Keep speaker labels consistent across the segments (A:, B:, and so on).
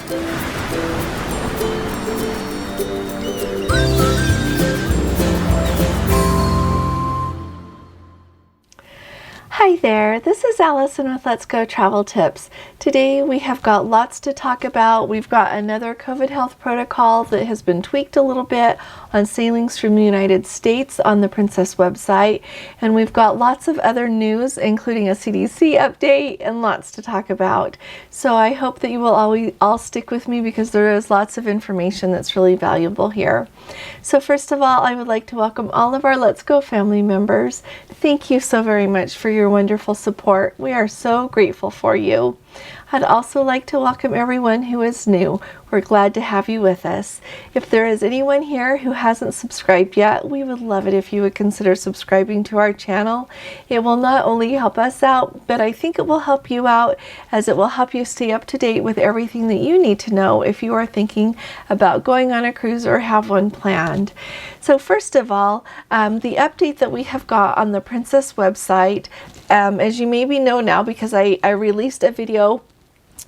A: Hi there, this is Allison with Let's Go Travel Tips. Today we have got lots to talk about. We've got another COVID health protocol that has been tweaked a little bit on sailings from the United States on the Princess website. And we've got lots of other news, including a CDC update and lots to talk about. So I hope that you will all stick with me because there is lots of information that's really valuable here. So first of all, I would like to welcome all of our Let's Go family members. Thank you so very much for your wonderful support. We are so grateful for you. I'd also like to welcome everyone who is new. We're glad to have you with us. If there is anyone here who hasn't subscribed yet, we would love it if you would consider subscribing to our channel. It will not only help us out, but I think it will help you out, as it will help you stay up to date with everything that you need to know if you are thinking about going on a cruise or have one planned. So first of all, the update that we have got on the Princess website, as you maybe know now because I released a video.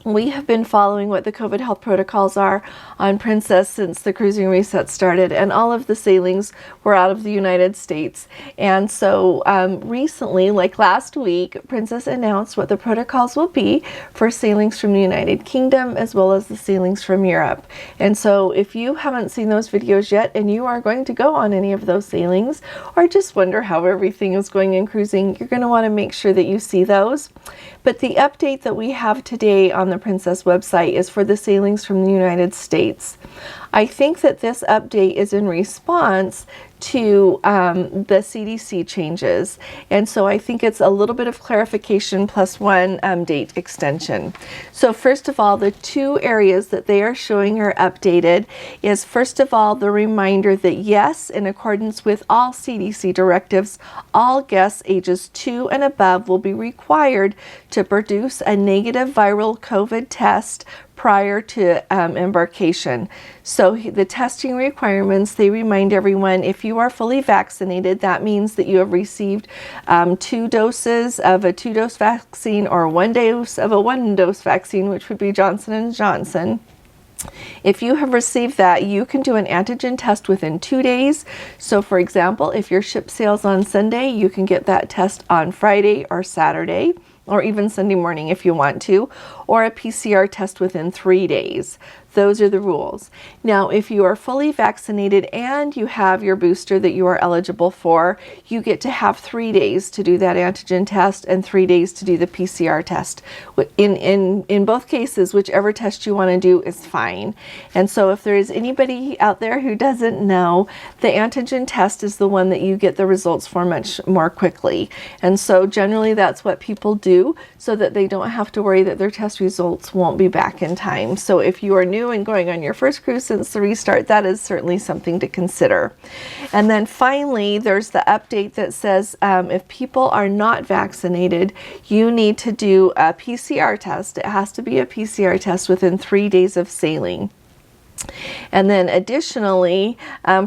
A: We have been following what the COVID health protocols are on Princess since the cruising reset started, and all of the sailings were out of the United States. And so recently, like last week, Princess announced what the protocols will be for sailings from the United Kingdom as well as the sailings from Europe. And so if you haven't seen those videos yet and you are going to go on any of those sailings or just wonder how everything is going in cruising, you're going to want to make sure that you see those. But the update that we have today on the Princess website is for the sailings from the United States. I think that this update is in response to the CDC changes, and so I think it's a little bit of clarification plus one date extension. So first of all, the two areas that they are showing are updated is, first of all, the reminder that yes, in accordance with all CDC directives, all guests ages 2 and above will be required to produce a negative viral COVID test prior to embarkation. So the testing requirements, they remind everyone, if you are fully vaccinated, that means that you have received 2 doses of a 2-dose vaccine or 1 dose of a 1-dose vaccine, which would be Johnson & Johnson. If you have received that, you can do an antigen test within 2 days. So for example, if your ship sails on Sunday, you can get that test on Friday or Saturday, or even Sunday morning if you want to, or a PCR test within 3 days. Those are the rules. Now, if you are fully vaccinated and you have your booster that you are eligible for, you get to have 3 days to do that antigen test and 3 days to do the PCR test. In both cases, whichever test you want to do is fine. And so if there is anybody out there who doesn't know, the antigen test is the one that you get the results for much more quickly. And so generally that's what people do so that they don't have to worry that their test results won't be back in time. So if you are new and going on your first cruise since the restart, that is certainly something to consider. And then finally, there's the update that says if people are not vaccinated, you need to do a PCR test. It has to be a PCR test within 3 days of sailing. And then additionally,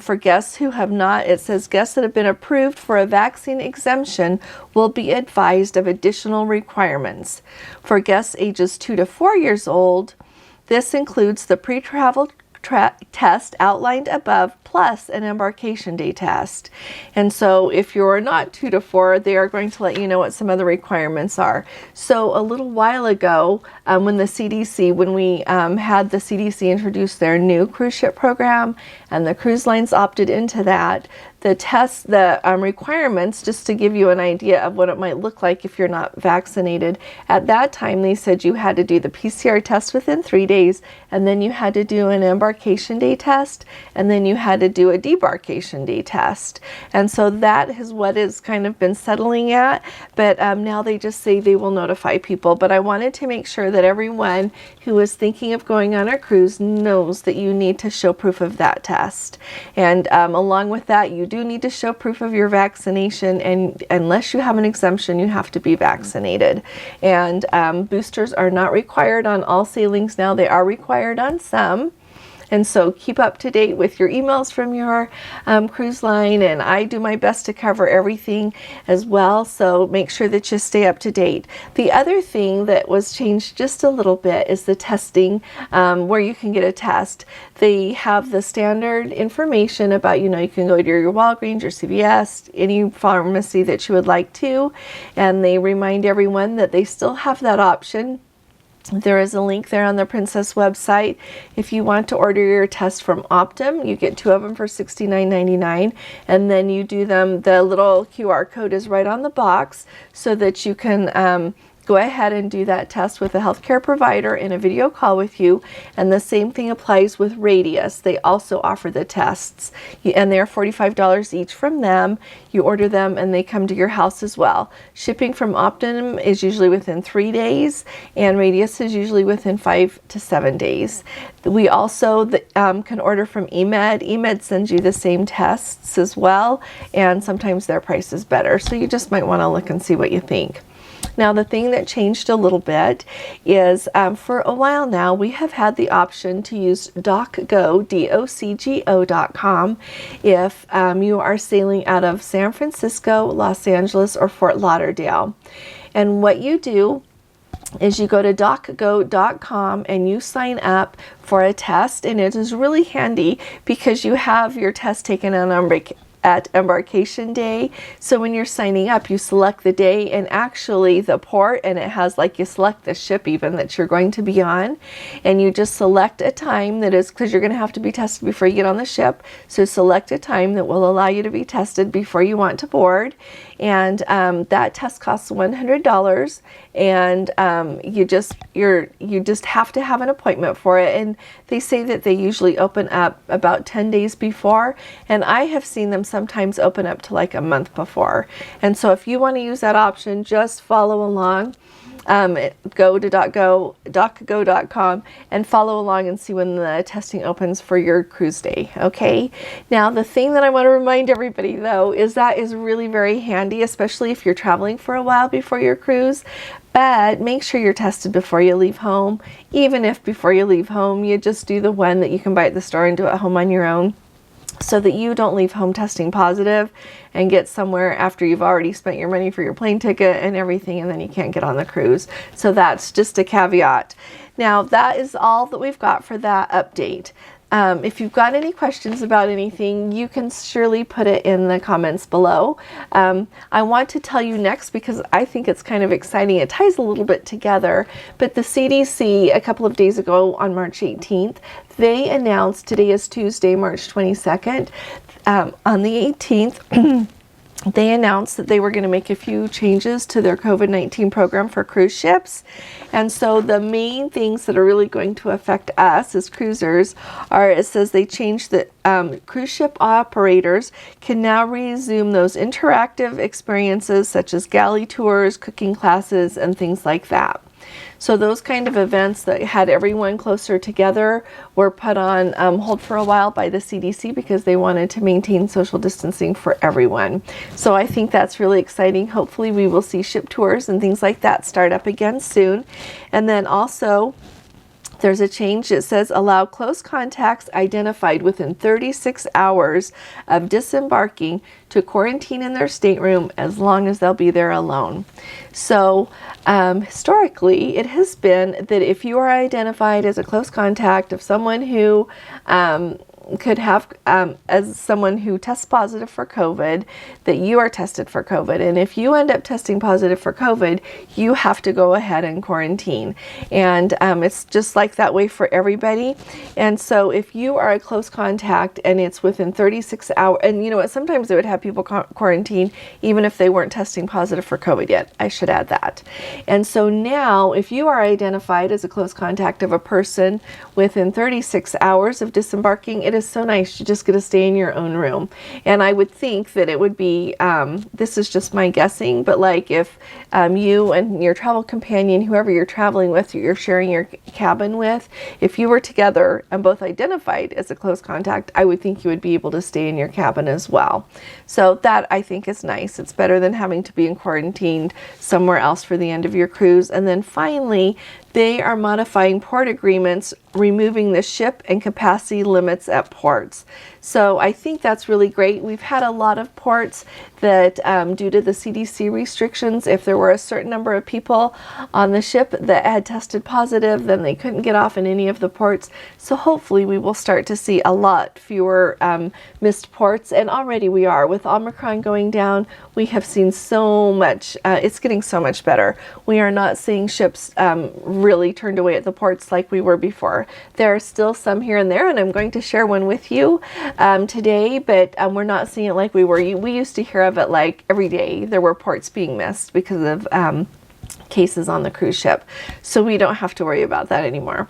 A: for guests who have not, it says guests that have been approved for a vaccine exemption will be advised of additional requirements. For guests ages 2 to 4 years old, this includes the pre-travel test outlined above plus an embarkation day test. And so if you're not 2 to 4, they are going to let you know what some of the requirements are. So a little while ago, when we had the CDC introduce their new cruise ship program and the cruise lines opted into that, the requirements, just to give you an idea of what it might look like if you're not vaccinated, at that time they said you had to do the PCR test within 3 days, and then you had to do an embarkation day test, and then you had to do a debarkation day test. And so that is what it's kind of been settling at, but now they just say they will notify people. But I wanted to make sure that everyone who is thinking of going on a cruise knows that you need to show proof of that test. And along with that, you do need to show proof of your vaccination, and unless you have an exemption, you have to be vaccinated. And boosters are not required on all sailings now. They are required on some. And so keep up to date with your emails from your cruise line, and I do my best to cover everything as well, so make sure that you stay up to date. The other thing that was changed just a little bit is the testing, where you can get a test. They have the standard information about, you can go to your Walgreens, your CVS, any pharmacy that you would like to, and they remind everyone that they still have that option. There is a link there on the Princess website. If you want to order your test from Optum, you get 2 of them for $69.99, and then you do them, the little QR code is right on the box so that you can go ahead and do that test with a healthcare provider in a video call with you. And the same thing applies with Radius. They also offer the tests, and they're $45 each from them. You order them and they come to your house as well. Shipping from Optum is usually within 3 days, and Radius is usually within 5 to 7 days. We also can order from eMed. eMed sends you the same tests as well, and sometimes their price is better. So you just might want to look and see what you think. Now, the thing that changed a little bit is for a while now, we have had the option to use DocGo, DOCGO.com, if you are sailing out of San Francisco, Los Angeles, or Fort Lauderdale. And what you do is you go to docgo.com and you sign up for a test, and it is really handy because you have your test taken at embarkation day. So when you're signing up, you select the day and actually the port, and it has you select the ship even that you're going to be on, and you just select a time that is, because you're going to have to be tested before you get on the ship, so select a time that will allow you to be tested before you want to board. And that test costs $100, and you just have to have an appointment for it. And they say that they usually open up about 10 days before, and I have seen them sometimes open up to a month before. And so if you want to use that option, just follow along. Go to docgo.com and follow along and see when the testing opens for your cruise day. Okay. Now, the thing that I want to remind everybody though is that is really very handy, especially if you're traveling for a while before your cruise. But make sure you're tested before you leave home. Even if before you leave home, you just do the one that you can buy at the store and do at home on your own, so that you don't leave home testing positive and get somewhere after you've already spent your money for your plane ticket and everything, and then you can't get on the cruise. So that's just a caveat. Now, that is all that we've got for that update. If you've got any questions about anything, you can surely put it in the comments below. I want to tell you next, because I think it's kind of exciting. It ties a little bit together, but the CDC a couple of days ago on March 18th, they announced, today is Tuesday, March 22nd, on the 18th, they announced that they were going to make a few changes to their COVID-19 program for cruise ships. And so the main things that are really going to affect us as cruisers are, it says they changed that cruise ship operators can now resume those interactive experiences such as galley tours, cooking classes, and things like that. So those kind of events that had everyone closer together were put on hold for a while by the CDC because they wanted to maintain social distancing for everyone. So I think that's really exciting. Hopefully we will see ship tours and things like that start up again soon. And then also, there's a change. It says allow close contacts identified within 36 hours of disembarking to quarantine in their stateroom as long as they'll be there alone. So historically, it has been that if you are identified as a close contact of someone who could have, as someone who tests positive for COVID, that you are tested for COVID. And if you end up testing positive for COVID, you have to go ahead and quarantine. And it's just like that way for everybody. And so if you are a close contact and it's within 36 hours, and you know what, sometimes they would have people quarantine even if they weren't testing positive for COVID yet. I should add that. And so now, if you are identified as a close contact of a person within 36 hours of disembarking, it is so nice. You just get to stay in your own room. And I would think that it would be, this is just my guessing, but like if you and your travel companion, whoever you're traveling with, you're sharing your cabin with, if you were together and both identified as a close contact, I would think you would be able to stay in your cabin as well. So that I think is nice. It's better than having to be quarantined somewhere else for the end of your cruise. And then finally, They are modifying port agreements, removing the ship and capacity limits at ports. So I think that's really great. We've had a lot of ports that, due to the CDC restrictions, if there were a certain number of people on the ship that had tested positive, then they couldn't get off in any of the ports. So hopefully we will start to see a lot fewer missed ports. And already we are. With Omicron going down, we have seen so much. It's getting so much better. We are not seeing ships really turned away at the ports like we were before. There are still some here and there, and I'm going to share one with you today, but we're not seeing it like we were. We used to hear of it like every day. There were ports being missed because of cases on the cruise ship. So we don't have to worry about that anymore.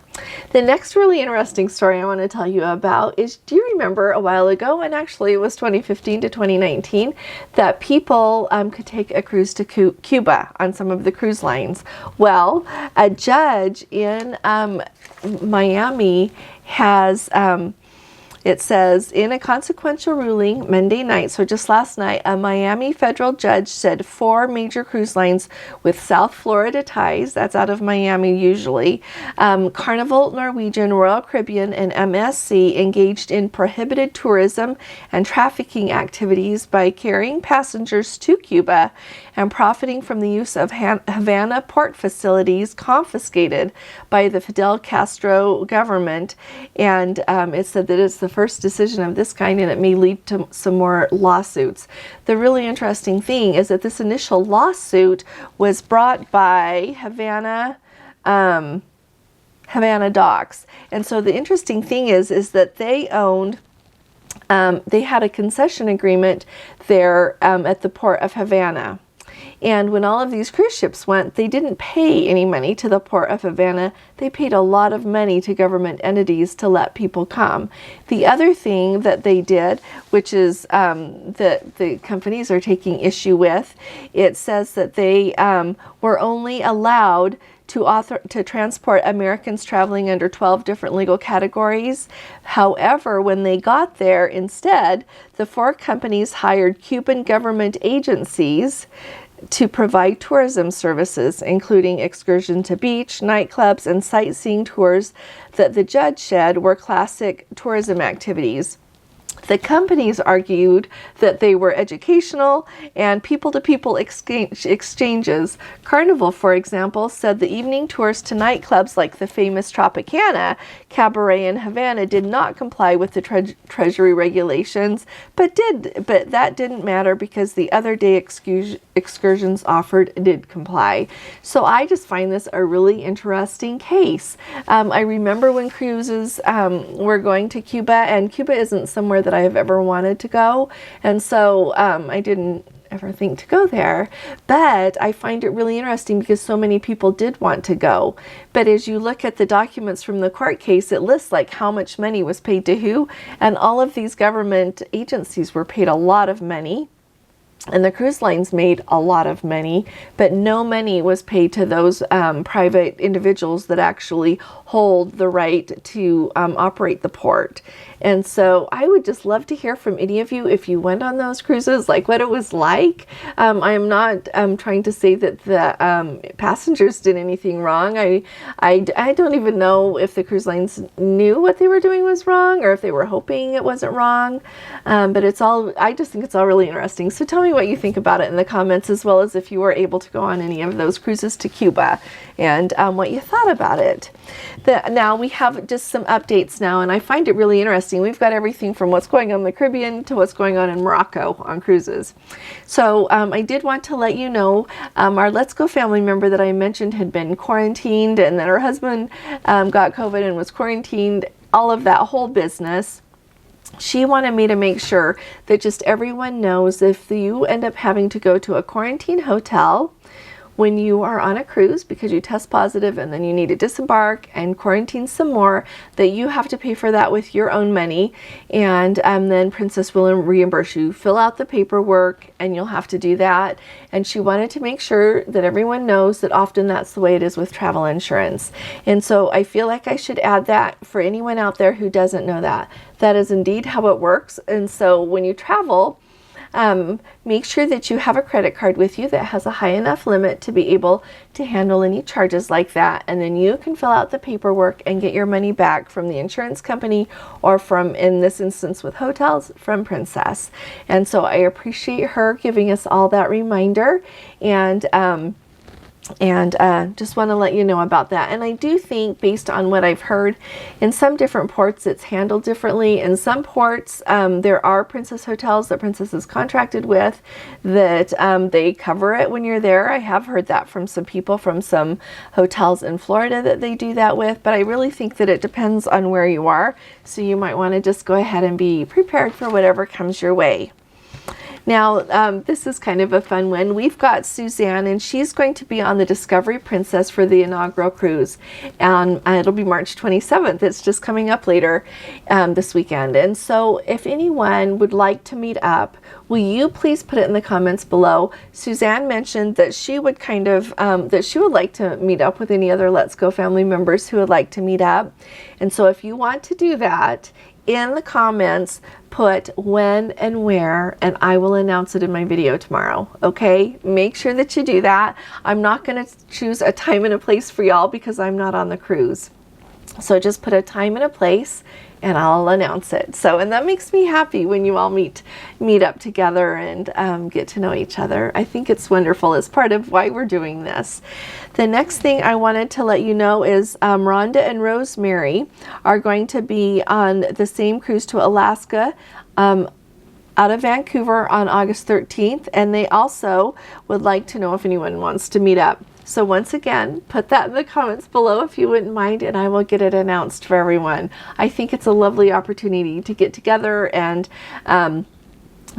A: The next really interesting story I want to tell you about is, do you remember a while ago, and actually it was 2015 to 2019, that people could take a cruise to Cuba on some of the cruise lines? Well, a judge in Miami has it says, in a consequential ruling Monday night, so just last night, a Miami federal judge said 4 major cruise lines with South Florida ties, that's out of Miami usually, Carnival, Norwegian, Royal Caribbean, and MSC engaged in prohibited tourism and trafficking activities by carrying passengers to Cuba and profiting from the use of Havana port facilities confiscated by the Fidel Castro government. And it said that it's the first decision of this kind, and it may lead to some more lawsuits. The really interesting thing is that this initial lawsuit was brought by Havana Docks. And so the interesting thing is that they owned, they had a concession agreement there at the port of Havana. And when all of these cruise ships went, they didn't pay any money to the port of Havana. They paid a lot of money to government entities to let people come. The other thing that they did, which is that the companies are taking issue with, it says that they were only allowed to transport Americans traveling under 12 different legal categories. However, when they got there, instead, the 4 companies hired Cuban government agencies to provide tourism services, including excursion to beach, nightclubs, and sightseeing tours that the judge said were classic tourism activities. The companies argued that they were educational and people-to-people exchanges. Carnival, for example, said the evening tours to nightclubs like the famous Tropicana Cabaret in Havana did not comply with the Treasury regulations, but that didn't matter because the other day excursions offered did comply. So I just find this a really interesting case. I remember when cruises were going to Cuba, and Cuba isn't somewhere that I have ever wanted to go, and so I didn't ever think to go there, but I find it really interesting because so many people did want to go. But as you look at the documents from the court case, it lists like how much money was paid to who, and all of these government agencies were paid a lot of money. And the cruise lines made a lot of money, but no money was paid to those private individuals that actually hold the right to operate the port. And so I would just love to hear from any of you if you went on those cruises, like what it was like. I am not trying to say that the passengers did anything wrong. I don't even know if the cruise lines knew what they were doing was wrong or if they were hoping it wasn't wrong. But I just think it's all really interesting. So tell me what you think about it in the comments, as well as if you were able to go on any of those cruises to Cuba and what you thought about it. Now we have just some updates now, and I find it really interesting. We've got everything from what's going on in the Caribbean to what's going on in Morocco on cruises. So I did want to let you know our Let's Go family member that I mentioned had been quarantined, and that her husband got COVID and was quarantined, all of that whole business. She wanted me to make sure that just everyone knows if you end up having to go to a quarantine hotel when you are on a cruise because you test positive and then you need to disembark and quarantine some more, that you have to pay for that with your own money, and then Princess will reimburse you. Fill out the paperwork and you'll have to do that. And she wanted to make sure that everyone knows that often that's the way it is with travel insurance. And so I feel like I should add that for anyone out there who doesn't know that. That is indeed how it works. And so when you travel, make sure that you have a credit card with you that has a high enough limit to be able to handle any charges like that. And then you can fill out the paperwork and get your money back from the insurance company, or from, in this instance with hotels, from Princess. And so I appreciate her giving us all that reminder, and just want to let you know about that. And I do think, based on what I've heard, in some different ports it's handled differently. In some ports, there are Princess hotels that Princess is contracted with that they cover it when you're there. I have heard that from some people from some hotels in Florida that they do that with, but I really think that it depends on where you are. So you might want to just go ahead and be prepared for whatever comes your way. Now, this is kind of a fun one. We've got Suzanne, and she's going to be on the Discovery Princess for the inaugural cruise. And it'll be March 27th. It's just coming up later this weekend. And so if anyone would like to meet up, will you please put it in the comments below? Suzanne mentioned that she would that she would like to meet up with any other Let's Go family members who would like to meet up. And so if you want to do that, in the comments, put when and where, and I will announce it in my video tomorrow. Okay, make sure that you do that. I'm not going to choose a time and a place for y'all because I'm not on the cruise. So just put a time and a place, and I'll announce it. So, and that makes me happy when you all meet up together and get to know each other. I think it's wonderful. It's part of why we're doing this. The next thing I wanted to let you know is Rhonda and Rosemary are going to be on the same cruise to Alaska out of Vancouver on August 13th, and they also would like to know if anyone wants to meet up. So once again, put that in the comments below if you wouldn't mind, and I will get it announced for everyone. I think it's a lovely opportunity to get together and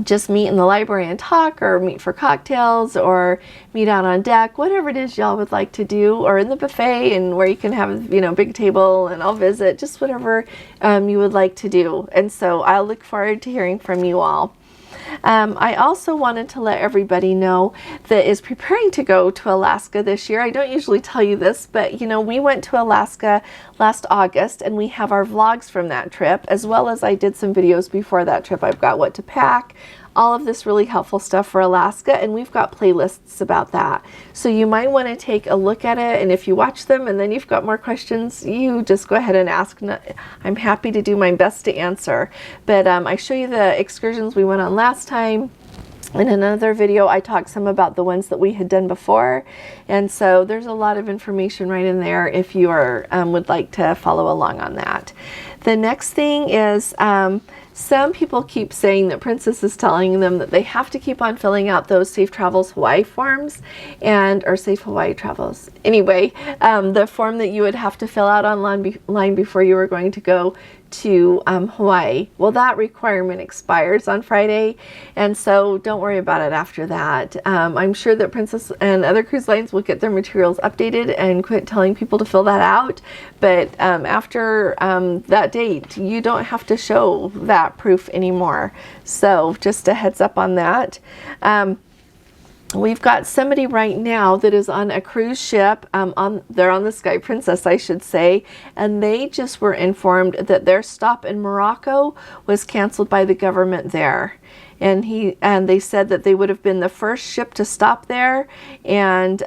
A: just meet in the library and talk, or meet for cocktails, or meet out on deck, whatever it is y'all would like to do, or in the buffet, and where you can have, you know, big table and I'll visit, just whatever you would like to do. And so I'll look forward to hearing from you all. I also wanted to let everybody know that is preparing to go to Alaska this year. I don't usually tell you this, but you know, we went to Alaska last August, and we have our vlogs from that trip, as well as I did some videos before that trip. I've got what to pack, all of this really helpful stuff for Alaska, and we've got playlists about that. So you might want to take a look at it, and if you watch them and then you've got more questions, you just go ahead and ask. I'm happy to do my best to answer. But I show you the excursions we went on last time. In another video, I talked some about the ones that we had done before, and so there's a lot of information right in there if you are would like to follow along on that. The next thing is some people keep saying that Princess is telling them that they have to keep on filling out those Safe Travels Hawaii forms, or Safe Hawaii Travels. Anyway, the form that you would have to fill out online before you were going to go to Hawaii. Well, that requirement expires on Friday, and so don't worry about it after that. I'm sure that Princess and other cruise lines will get their materials updated and quit telling people to fill that out, but after that date, you don't have to show that proof anymore. So just a heads up on that. We've got somebody right now that is on a cruise ship. They're on the Sky Princess, I should say, and they just were informed that their stop in Morocco was canceled by the government there. And they said that they would have been the first ship to stop there, and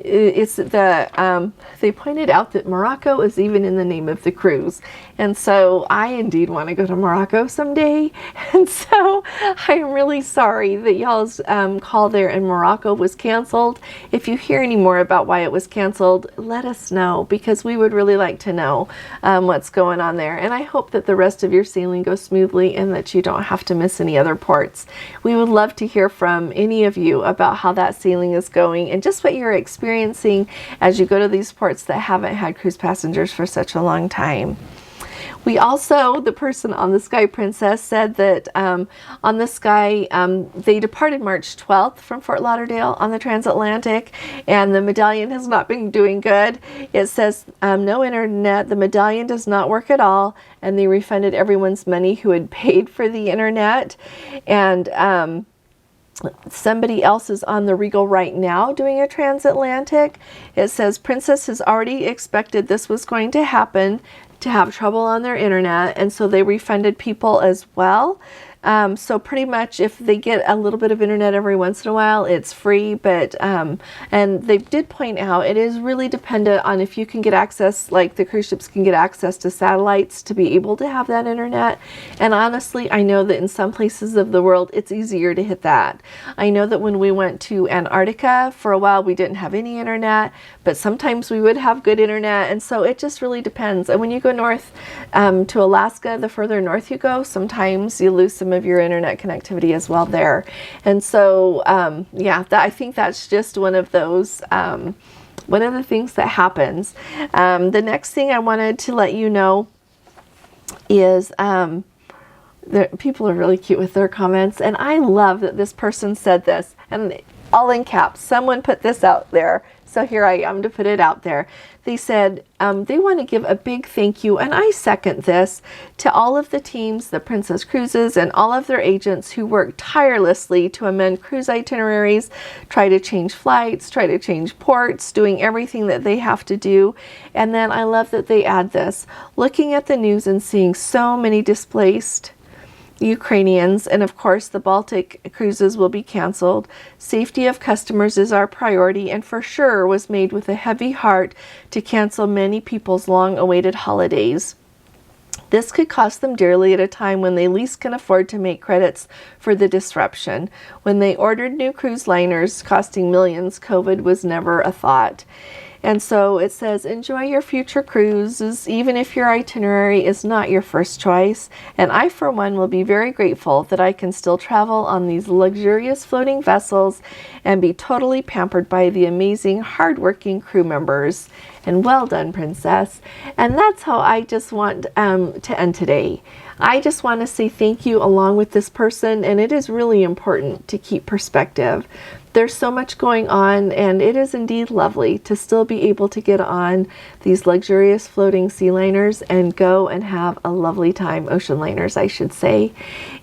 A: they pointed out that Morocco is even in the name of the cruise. And so I indeed want to go to Morocco someday. And so I'm really sorry that y'all's call there in Morocco was canceled. If you hear any more about why it was canceled, let us know, because we would really like to know what's going on there. And I hope that the rest of your sailing goes smoothly and that you don't have to miss any other ports. We would love to hear from any of you about how that sailing is going and just what you're experiencing as you go to these ports that haven't had cruise passengers for such a long time. We also, the person on the Sky Princess said that on the Sky, they departed March 12th from Fort Lauderdale on the transatlantic, and the Medallion has not been doing good. It says no internet, the Medallion does not work at all, and they refunded everyone's money who had paid for the internet. And somebody else is on the Regal right now doing a transatlantic. It says Princess has already expected this was going to happen, to have trouble on their internet, and so they refunded people as well. So pretty much if they get a little bit of internet every once in a while, it's free. But and they did point out it is really dependent on if you can get access, like the cruise ships can get access to satellites to be able to have that internet. And honestly, I know that in some places of the world, it's easier to hit that. I know that when we went to Antarctica for a while, we didn't have any internet, but sometimes we would have good internet. And so it just really depends. And when you go north to Alaska, the further north you go, sometimes you lose some of your internet connectivity as well there. And so, yeah, I think that's just one of those, one of the things that happens. The next thing I wanted to let you know is, people are really cute with their comments, and I love that this person said this, and all in caps. Someone put this out there, so here I am to put it out there. They said they want to give a big thank you, and I second this, to all of the teams, the Princess Cruises, and all of their agents who work tirelessly to amend cruise itineraries, try to change flights, try to change ports, doing everything that they have to do. And then I love that they add this, looking at the news and seeing so many displaced Ukrainians, and of course the Baltic cruises will be canceled. Safety of customers is our priority, and for sure was made with a heavy heart to cancel many people's long-awaited holidays. This could cost them dearly at a time when they least can afford to make credits for the disruption. When they ordered new cruise liners costing millions, COVID was never a thought. And so it says, enjoy your future cruises, even if your itinerary is not your first choice. And I, for one, will be very grateful that I can still travel on these luxurious floating vessels and be totally pampered by the amazing, hardworking crew members. And well done, Princess. And that's how I just want to end today. I just want to say thank you along with this person, and it is really important to keep perspective. There's so much going on, and it is indeed lovely to still be able to get on these luxurious floating sea liners and go and have a lovely time, ocean liners, I should say.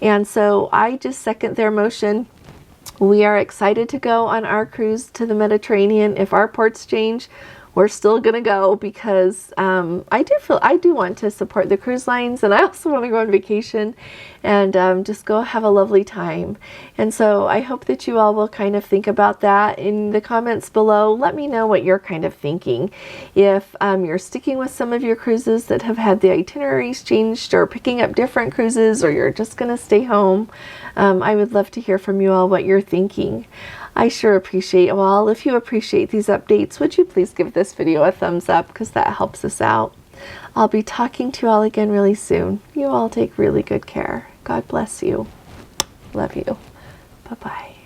A: And so I just second their motion. We are excited to go on our cruise to the Mediterranean. If our ports change, we're still gonna go, because I do want to support the cruise lines, and I also want to go on vacation and just go have a lovely time. And so I hope that you all will kind of think about that in the comments below. Let me know what you're kind of thinking. If you're sticking with some of your cruises that have had the itineraries changed, or picking up different cruises, or you're just gonna stay home, I would love to hear from you all what you're thinking. I sure appreciate you all. If you appreciate these updates, would you please give this video a thumbs up, because that helps us out. I'll be talking to you all again really soon. You all take really good care. God bless you. Love you. Bye-bye.